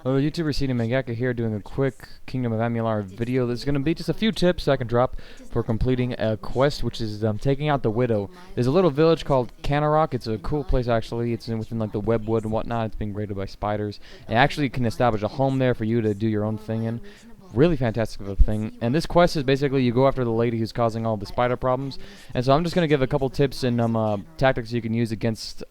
Hello YouTubers, CD Mangaka here doing a quick Kingdom of Amalur video. There's going to be just a few tips I can drop for completing a quest, which is taking out the Widow. There's a little village called Canarok. It's a cool place actually. It's within like the webwood and whatnot. It's being raided by spiders. And actually can establish a home there for you to do your own thing in. Really fantastic of a thing. And this quest is basically you go after the lady who's causing all the spider problems. And so I'm just going to give a couple tips and tactics you can use against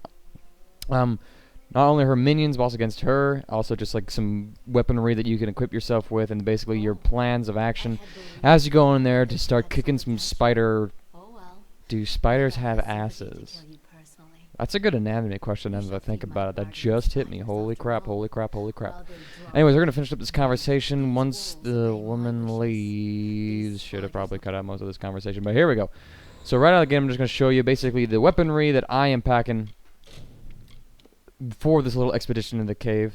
not only her minions, but also against her. Also just like some weaponry that you can equip yourself with, and basically your plans of action as you go in there to start kicking some spider. Do spiders have asses? That's a good anatomy question as I think about it. That just hit me. Holy crap, holy crap, holy crap. Anyways, we're going to finish up this conversation once the woman leaves. Should have probably cut out most of this conversation, but here we go. So right out of the gate, I'm just going to show you basically the weaponry that I am packing for this little expedition in the cave.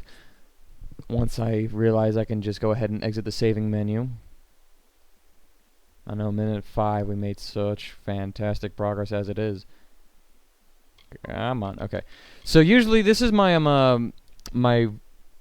Once I realize I can just go ahead and exit the saving menu. I know, minute 5, we made such fantastic progress as it is. Come on, okay. So usually this is my my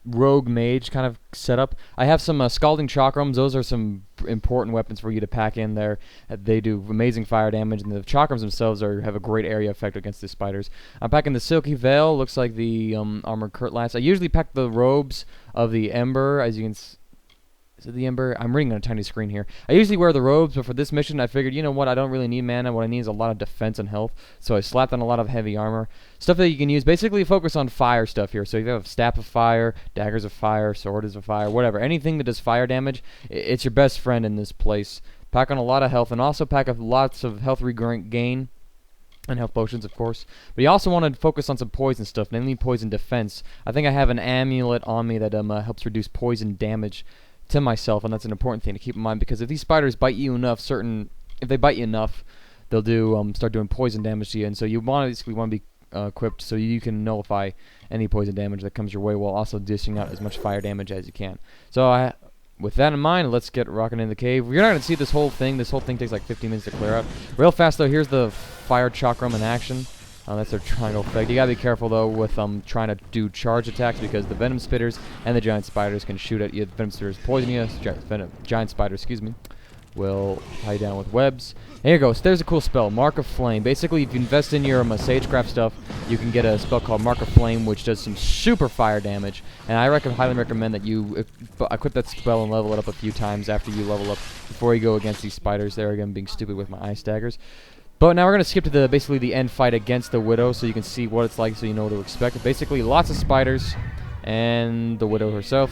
rogue mage kind of setup. I have some scalding chakrams. Those are some important weapons for you to pack in there. They do amazing fire damage, and the chakrams themselves have a great area effect against the spiders. I'm packing the silky veil. Looks like the armored cutlass. I usually pack the robes of the ember, as you can is it the ember? I'm reading on a tiny screen here. I usually wear the robes, but for this mission I figured, you know what, I don't really need mana. What I need is a lot of defense and health. So I slapped on a lot of heavy armor. Stuff that you can use. Basically focus on fire stuff here. So if you have staff of fire, daggers of fire, swords of fire, whatever. Anything that does fire damage, it's your best friend in this place. Pack on a lot of health, and also pack up lots of health regain. And health potions, of course. But you also want to focus on some poison stuff, namely poison defense. I think I have an amulet on me that helps reduce poison damage to myself, and that's an important thing to keep in mind, because if these spiders bite you enough, if they bite you enough, they'll start doing poison damage to you, and so you basically want to be equipped so you can nullify any poison damage that comes your way while also dishing out as much fire damage as you can. So with that in mind, let's get rocking in the cave. You're not going to see this whole thing. This whole thing takes like 15 minutes to clear out. Real fast though, here's the fire chakram in action. That's their triangle effect. You gotta be careful though with trying to do charge attacks, because the venom spitters and the giant spiders can shoot at you. The venom spitters poison you. Giant spiders, excuse me, will tie you down with webs. Here you go. So there's a cool spell, Mark of Flame. Basically, if you invest in your sagecraft stuff, you can get a spell called Mark of Flame, which does some super fire damage. And I highly recommend that you equip that spell and level it up a few times after you level up, before you go against these spiders. There again, being stupid with my ice daggers. But now we're going to skip to basically the end fight against the Widow, so you can see what it's like, so you know what to expect. Basically, lots of spiders and the Widow herself.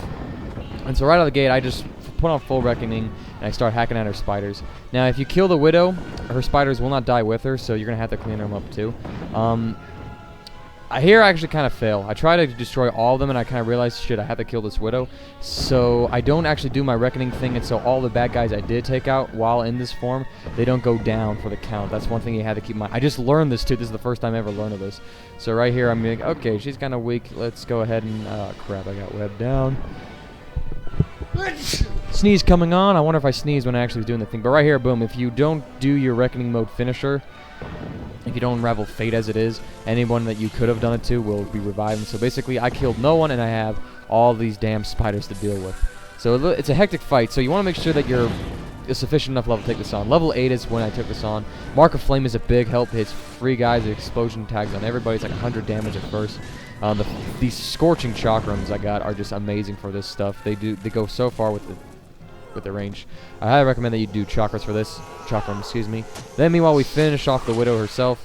And so right out of the gate, I just put on full reckoning, and I start hacking at her spiders. Now, if you kill the Widow, her spiders will not die with her, so you're going to have to clean them up too. Here I actually kind of fail. I try to destroy all of them, and I kind of realize, shit, I have to kill this Widow. So I don't actually do my reckoning thing, and so all the bad guys I did take out while in this form, they don't go down for the count. That's one thing you have to keep in mind. I just learned this too. This is the first time I ever learned of this. So right here, I'm like, okay, she's kind of weak. Let's go ahead and, oh crap, I got webbed down. Sneeze coming on. I wonder if I sneezed when I actually was doing the thing. But right here, boom, if you don't do your reckoning mode finisher, if you don't unravel fate as it is, anyone that you could have done it to will be revived. So basically, I killed no one, and I have all these damn spiders to deal with. So it's a hectic fight, so you want to make sure that you're a sufficient enough level to take this on. Level 8 is when I took this on. Mark of Flame is a big help. Hits 3 guys, the explosion tags on everybody. It's like 100 damage at first. These scorching chakrams I got are just amazing for this stuff. They go so far with the range. I highly recommend that you do chakras for this. Chakram, excuse me. Then meanwhile, we finish off the Widow herself.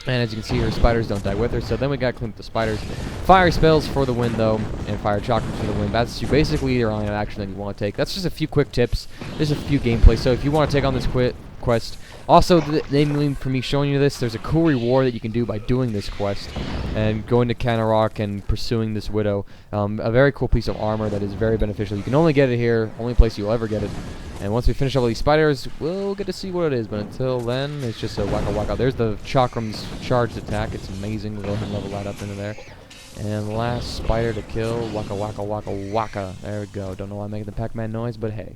And as you can see, her spiders don't die with her. So then we gotta clean up the spiders. Fire spells for the win though, and fire chakrams for the win. That's basically your only action that you want to take. That's just a few quick tips. There's a few gameplay. So if you want to take on this quest, also namely for me showing you this, there's a cool reward that you can do by doing this quest and going to Canarok and pursuing this Widow. A very cool piece of armor that is very beneficial. You can only get it here, only place you'll ever get it. And once we finish all these spiders, we'll get to see what it is. But until then, it's just a wacka wacka. There's the chakram's charged attack. It's amazing. We'll go ahead and level that up into there. And last spider to kill, waka waka waka waka. There we go. Don't know why I'm making the Pac-Man noise, but hey.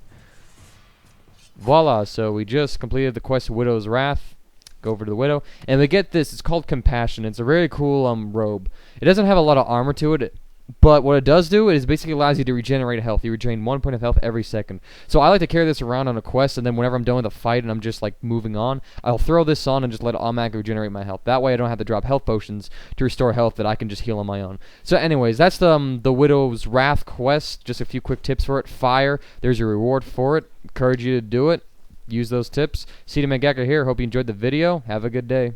Voila, so we just completed the quest Widow's Wrath. Go over to the Widow, and we get this. It's called Compassion. It's a very cool robe. It doesn't have a lot of armor to it. But what it does do is basically allows you to regenerate health. You regain 1 point of health every second. So I like to carry this around on a quest, and then whenever I'm done with a fight and I'm just like moving on, I'll throw this on and just let it automatically regenerate my health. That way I don't have to drop health potions to restore health that I can just heal on my own. So anyways, that's the Widow's Wrath quest. Just a few quick tips for it. Fire, there's your reward for it. Encourage you to do it. Use those tips. CeeDMangaka here. Hope you enjoyed the video. Have a good day.